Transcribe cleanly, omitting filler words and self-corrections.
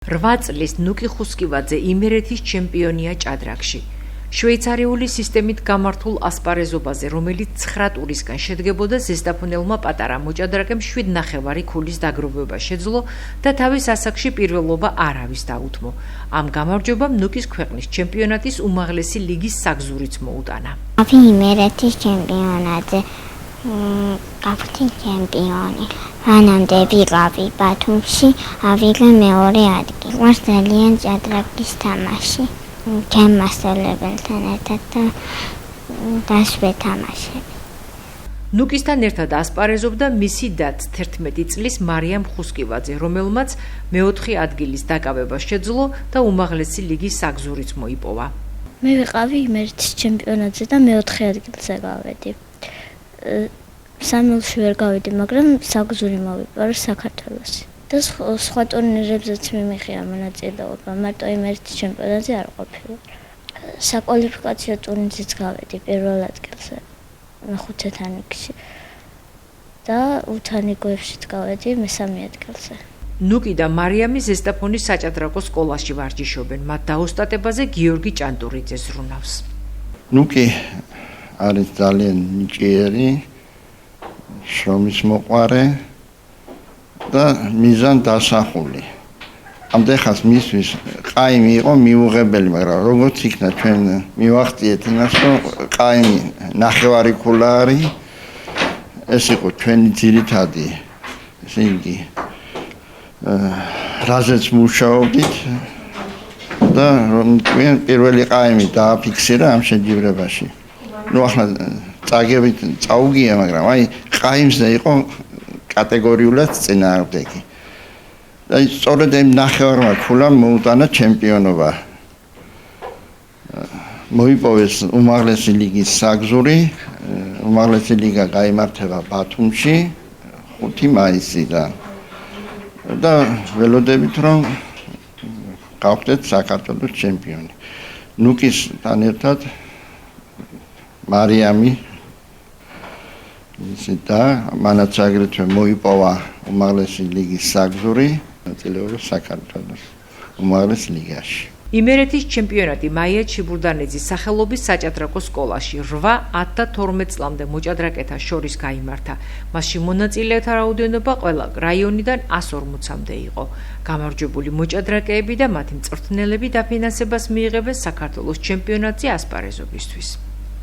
8 წლის ნუკი ხუსკივაძე იმერეთის ჩემპიონია ჭადრაკში. შვეიცარიული სისტემით გამართულ ასპარეზობაზე, რომელიც 9 ტურისგან შედგებოდა, ზესტაფონელმა პატარა მოჭადრაკემ 7.5 ქულის დაგროვება შეძლო და თავის ასაკში პირველობა არავის დაუთმო. ამ გამარჯვებამ ნუკის ქვეყნის ჩემპიონატის უმაღლესი ლიგის საგზურიც მოუტანა. იმერეთის ჩემპიონატზე გავხდი ჩემპიონი. მანამდე ვიყავი ბათუმში, ავიღე მეორე ადგილი. გვარს ძალიან ჭადრაკის თამაში. ჩემ მასწავლებელთან ერთად და ვეთამაშები. ნუკისთან ერთად ასპარეზობდა მისი დაც 11 წლის მარიამ ხუსკივაძე, რომელმაც მეოთხე ადგილის დაკავება შეძლო და უმაღლესი ლიგის საგზურიც მოიპოვა. მე ვიყავი იმერეთის ჩემპიონატზე და მეოთხე ადგილზე გავედი. სამილში ვერ გავედი, მაგრამ საგზური მოვიპარო საქართველოში. და სხვა ტურნირებზეც მიმიღია მონაწილეობა, მარტო იმერეთის ჩემპიონატზე არ ყოფილა. საკვალიფიკაციო ტურნირზეც გავედი პირველ ადგილზე, მეხუთეთან რიგში. და უთანიგოებშიც გავედი მესამე ადგილზე. ნუკი და მარიამი ზესტაფონის საჭადრაკო სკოლაში ვარჯიშობენ, მათ დაოსტატებაზე გიორგი ჭანტურიძე ზრუნავს. ნუკი არის ძალიან ნიჭიერი, შრომის მოყვარე და მიზან დასახული. ამდენხანს მისთვის ყაიმი იყო მიუღებელი, მაგრამ როგორც იქნა ჩვენ მივახციეთ იმას, რომ ყაიმი ნახევარი ქულა არის, ეს იყო ჩვენი ძირითადი, ესე იგი, რაზეც მუშაობდით და პირველი ყაიმი დააფიქსირა ამ შეჯიბრებაში. ნუ ახლა წაგებით წაუგია, მაგრამ აი ყაიმზე იყო კატეგორიულად წინააღმდეგი. და სწორედ ამ ნახევარმა ქულამ მოუტანა ჩემპიონობა. მოიპოვეს უმაღლესი ლიგის საგზური, უმაღლესი ლიგა გაიმართება ბათუმში 5 მაისიდან. და ველოდებით რომ გავხდეთ საქართველოს ჩემპიონი. ნუკისთან ერთად მარიამი და მანაც აგრეთვე მოიპოვა უმაღლესი ლიგის საგზური ნაწილეობა საქართველოს უმაღლეს ლიგაში. იმერეთის ჩემპიონატი მაია ჩიბურდანიძის სახელობის საჭადრაკო სკოლაში 8, 10 და 12 წლამდე მოჭადრაკეთა შორის გაიმართა. მასში მონაწილეთა რაოდენობა ყველა რაიონიდან 140-მდე იყო. გამარჯვებული მოჭადრაკეები და მათი მწვრთნელები დაფინანსებას მიიღებენ საქართველოს ჩემპიონატზე ასპარეზობისთვის.